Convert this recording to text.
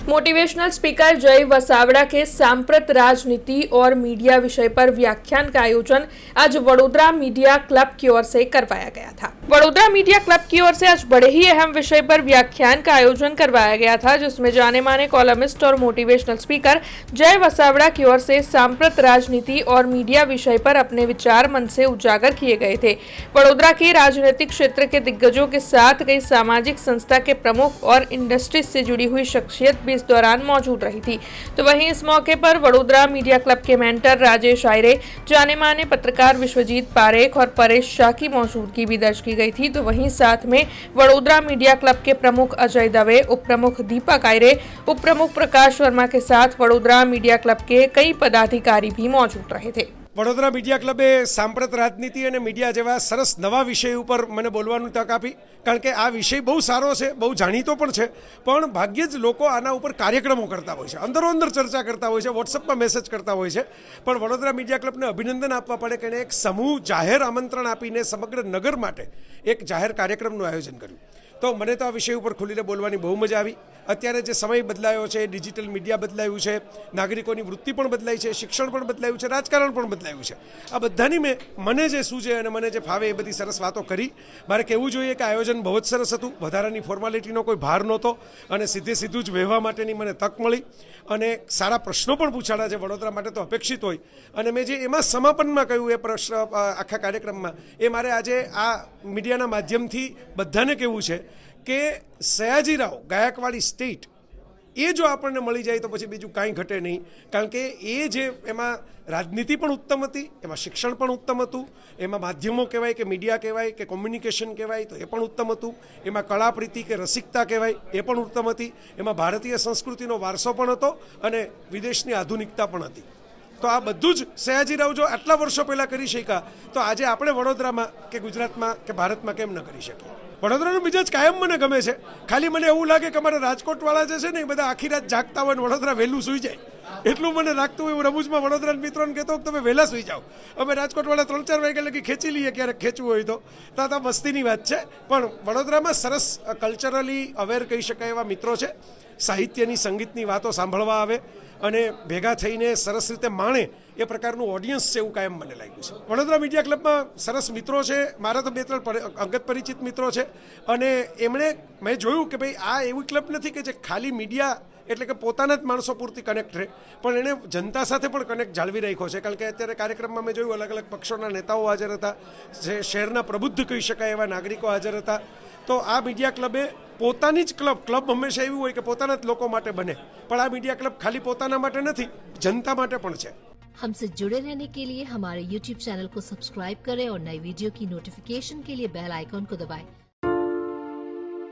Motivational speaker जय वसावड़ा के सांप्रत राजनीति और मीडिया विषय पर व्याख्यान का आयोजन आज वडोदरा मीडिया क्लब की ओर से करवाया गया था। वडोदरा मीडिया क्लब की ओर से आज बड़े ही अहम विषय पर व्याख्यान का आयोजन करवाया गया था, जिसमें जाने माने कॉलमिस्ट और मोटिवेशनल स्पीकर जय वसावड़ा की ओर से सांप्रत राजनीति और मीडिया विषय पर अपने विचार मन से उजागर किए गए थे। वडोदरा के राजनीतिक क्षेत्र के दिग्गजों के साथ कई सामाजिक संस्था के प्रमुख और इंडस्ट्री से जुड़ी हुई शख्सियत भी इस दौरान मौजूद रही थी। तो वहीं इस मौके पर वडोदरा मीडिया क्लब के मेंटर राजेश आयरे, जाने माने पत्रकार विश्वजीत पारेख और परेश शाह की मौजूदगी भी दर्ज की गई थी। तो वहीं साथ में वडोदरा मीडिया क्लब के प्रमुख अजय दवे, उप प्रमुख दीपक आयरे, उप प्रमुख प्रकाश वर्मा के साथ वडोदरा मीडिया क्लब के कई पदाधिकारी भी मौजूद रहे थे। વડોદરા મીડિયા ક્લબે સાંપ્રત રાજનીતિ અને મીડિયા જેવા સરસ નવા વિષય ઉપર મને બોલવાની તક આપી, કારણ કે આ વિષય બહુ સારો છે, બહુ જાણીતો પણ છે, પણ ભાગ્યે જ લોકો આના ઉપર કાર્યક્રમો કરતા હોય છે, અંદરોઅંદર ચર્ચા કરતા હોય છે, વોટ્સઅપમાં મેસેજ કરતા હોય છે। પણ વડોદરા મીડિયા ક્લબને અભિનંદન આપવા પડે કે એણે એક સમૂહ જાહેર આમંત્રણ આપીને સમગ્ર નગર માટે એક જાહેર કાર્યક્રમનું આયોજન કર્યું। તો મને તો આ વિષય ઉપર ખુલીને બોલવાની બહુ મજા આવી। અત્યારે જે સમય બદલાયો છે, ડિજિટલ મીડિયા બદલાયું છે, નાગરિકોની વૃત્તિ પણ બદલાઈ છે, શિક્ષણ પણ બદલાયું છે, રાજકારણ પણ બદલાયું છે। આ બધાની મને જે સૂઝે અને મને જે ફાવે એ બધી સરસ વાતો કરી। મારે કહેવું જોઈએ કે આયોજન બહુ જ સરસ હતું, વધારાની ફોર્માલિટીનો કોઈ ભાર નહોતો અને સીધું જ વહેવા માટેની મને તક મળી અને સારા પ્રશ્નો પણ પૂછાડા જે વડોદરા માટે તો અપેક્ષિત હોય। અને મેં જે એમાં સમાપનમાં કહ્યું એ પ્રશ્ન આખા કાર્યક્રમમાં એ મારે આજે આ મીડિયાના માધ્યમથી બધાને કહેવું છે કે સયાજીરાવ ગાયકવાડી સ્ટેટ એ જો આપણને મળી જાય તો પછી બીજું કાંઈ ઘટે નહીં, કારણ કે એ જે એમાં રાજનીતિ પણ ઉત્તમ હતી, એમાં શિક્ષણ પણ ઉત્તમ હતું, એમાં માધ્યમો કહેવાય કે મીડિયા કહેવાય કે કોમ્યુનિકેશન કહેવાય તો એ પણ ઉત્તમ હતું, એમાં કળાપ્રીતિ કે રસિકતા કહેવાય એ પણ ઉત્તમ હતી, એમાં ભારતીય સંસ્કૃતિનો વારસો પણ હતો અને વિદેશની આધુનિકતા પણ હતી। તો આ બધું જ સયાજીરાવ જો આટલા વર્ષો પહેલાં કરી શક્યા તો આજે આપણે વડોદરામાં કે ગુજરાતમાં કે ભારતમાં કેમ ન કરી શકીએ। વડોદરાનો મિજાજ કાયમ મને ગમે છે, ખાલી મને એવું લાગે કે અમારા રાજકોટવાળા જે છે ને એ બધા આખી રાત જાગતા હોય ને વડોદરા વહેલું સૂઈ જાય, એટલું મને લાગતું હોય। હું રમૂજમાં વડોદરાના મિત્રોને કહેતો કે તમે વહેલા સૂઈ જાઓ, અમે રાજકોટવાળા 3-4 વાગ્યા લગી ખેંચી લઈએ ક્યારેક ખેંચવું હોય તો આ મસ્તીની વાત છે। પણ વડોદરામાં સરસ કલ્ચરલી અવેર કહી શકાય એવા મિત્રો છે, સાહિત્યની સંગીતની વાતો સાંભળવા આવે અને ભેગા થઈને સરસ રીતે માણે એ પ્રકારનું ઓડિયન્સ છે એવું કાયમ મને લાગ્યું છે। વડોદરા મીડિયા ક્લબમાં સરસ મિત્રો છે, મારા તો 2-3 અંગત પરિચિત મિત્રો છે અને એમણે મેં જોયું કે ભાઈ આ એવી ક્લબ નથી કે જે ખાલી મીડિયા એટલે કે પોતાના જ માણસો પૂરતી કનેક્ટ રહે, પણ એણે જનતા સાથે પણ કનેક્ટ જાળવી રાખ્યો છે। કારણ કે અત્યારે કાર્યક્રમમાં મેં જોયું અલગ અલગ પક્ષોના નેતાઓ હાજર હતા, જે શહેરના પ્રબુદ્ધ કહી શકાય એવા નાગરિકો હાજર હતા। તો આ મીડિયા ક્લબે પોતાની જ ક્લબ હંમેશા એવી હોય કે પોતાના જ લોકો માટે બને, પણ આ મીડિયા ક્લબ ખાલી પોતાના માટે નથી, जनता માટે પણ છે। हमसे जुड़े रहने के लिए हमारे YouTube चैनल को सब्सक्राइब करें और नई वीडियो की नोटिफिकेशन के लिए बेल आइकॉन को दबाएं।